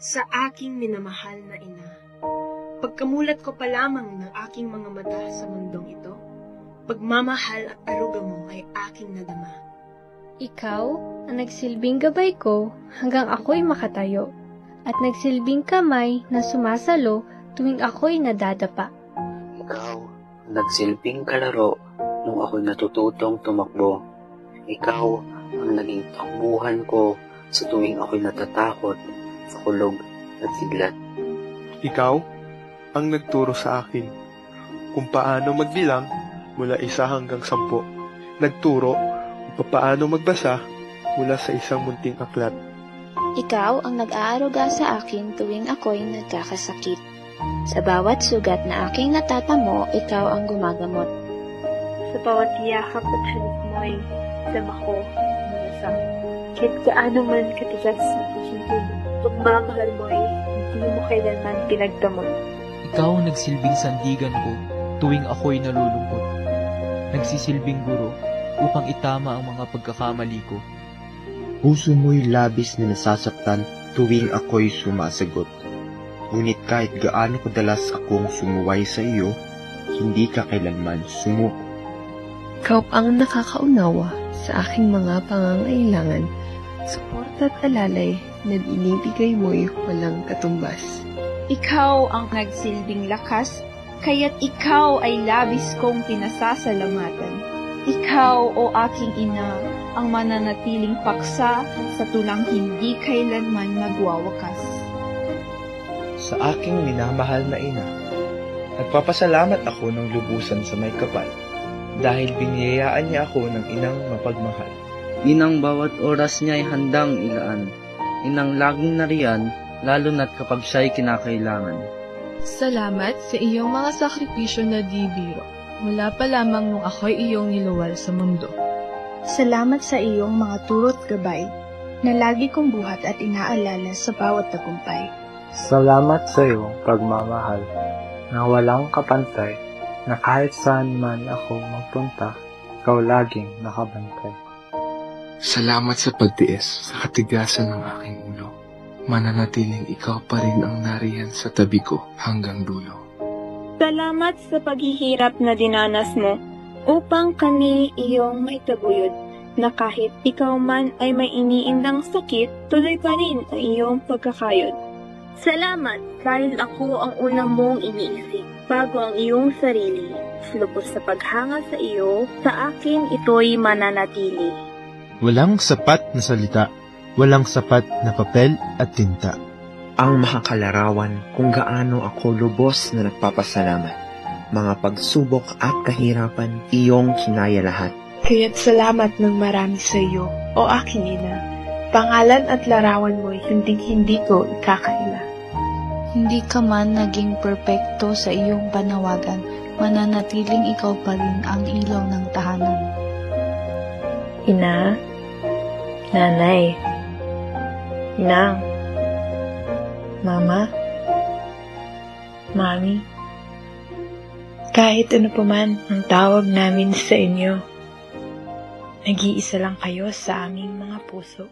Sa aking minamahal na ina, pagkamulat ko pa lamang ng aking mga mata sa mundong ito, pagmamahal at aruga mo ay aking nadama. Ikaw ang nagsilbing gabay ko hanggang ako'y makatayo, at nagsilbing kamay na sumasalo tuwing ako'y nadadapa. Ikaw ang nagsilbing kalaro nung ako'y natututong tumakbo. Ikaw ang naging takbuhan ko sa tuwing ako'y natatakot sa kulog at kidlat. Ikaw ang nagturo sa akin kung paano magbilang mula 1 hanggang 10. Nagturo kung paano magbasa mula sa isang munting aklat. Ikaw ang nag-aaruga sa akin tuwing ako'y nagkakasakit. Sa bawat sugat na aking natatamo, ikaw ang gumagamot. Sa bawat yakap at halik mo'y dama ko malasang. Kahit gaano man katigas ang aking tulog, pagmamahal mo'y hindi mo kailanman pinagdamot. Ikaw ang nagsilbing sandigan ko tuwing ako'y nalulungkot. Nagsisilbing guro upang itama ang mga pagkakamali ko. Puso mo'y labis na nasasaktan tuwing ako'y sumasagot. Ngunit kahit gaano kadalas akong sumuway sa iyo, hindi ka kailanman sumuko. Ikaw ang nakakaunawa sa aking mga pangangailangan. Suporta at alalay na binibigay mo'y walang katumbas. Ikaw ang nagsilbing lakas, kaya't ikaw ay labis kong pinasasalamatan. Ikaw, o aking ina, ang mananatiling paksa sa tulang hindi kailanman magwawakas. Sa aking minamahal na ina, nagpapasalamat ako ng lubusan sa may kapal dahil biniyayaan niya ako ng inang mapagmahal. Inang bawat oras niya ay handang ilaan. Inang laging nariyan, lalo na't kapag siya'y kinakailangan. Salamat sa iyong mga sakripisyo na di biro. Mula pa lamang nung ako'y iyong niluwal sa mundo. Salamat sa iyong mga turo't gabay na lagi kong buhat at inaalala sa bawat tagumpay. Salamat sa iyong pagmamahal na walang kapantay, na kahit saan man ako magpunta, ikaw laging nakabantay. Salamat sa pagtiis sa katigasan ng aking ulo. Mananatiling ikaw pa rin ang nariyan sa tabi ko hanggang dulo. Salamat sa paghihirap na dinanas mo upang kami iyong may taguyod, na kahit ikaw man ay may iniindang sakit, tuloy pa rin ang iyong pagkakayod. Salamat dahil ako ang unang mong iniisip bago ang iyong sarili. Lubos sa paghanga sa iyo, sa akin ito'y mananatili. Walang sapat na salita, walang sapat na papel at tinta. Ang makakalarawan kung gaano ako lubos na nagpapasalamat. Mga pagsubok at kahirapan, iyong kinaya lahat. Kaya't salamat ng marami sa iyo, o aking ina. Pangalan at larawan mo'y hindi ko ikakaila. Hindi ka man naging perpekto sa iyong panawagan, mananatiling ikaw pa rin ang ilaw ng tahanan. Ina, nanay, inang, mama, mami, kahit ano pa man ang tawag namin sa inyo, nag-iisa lang kayo sa aming mga puso.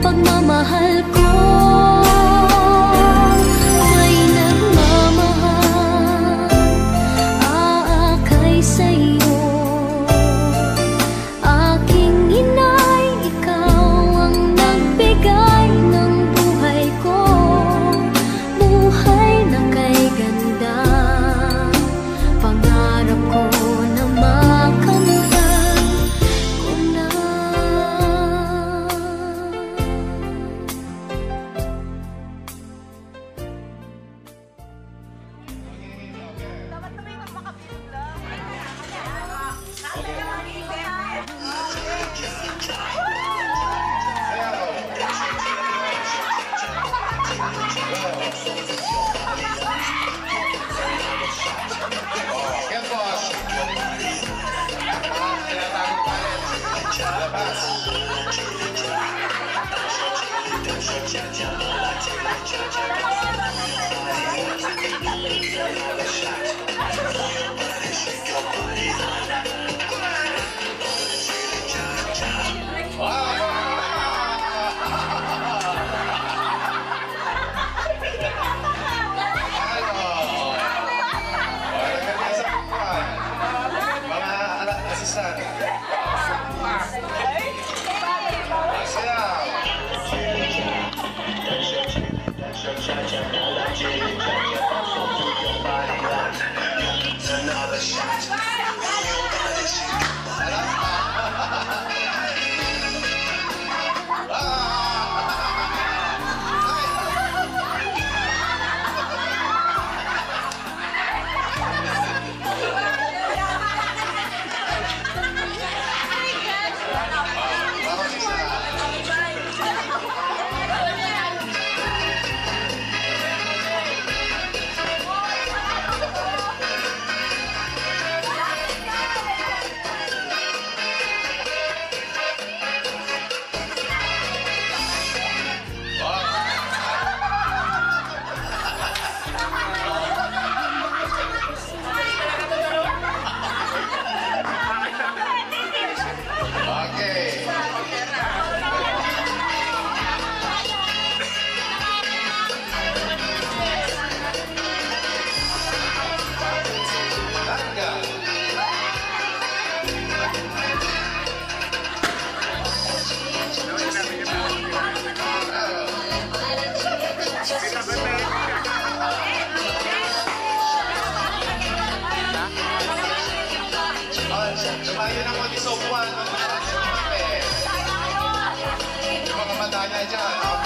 pagmamahal ko may nagmamahal, aakay sa'yo. Aking inay, ikaw ang nagbigay ng buhay ko, buhay na kay ganda. Pangarap ko na makamtan ko na. Lumayo ng konti sa upuan. Mga madaya dyan.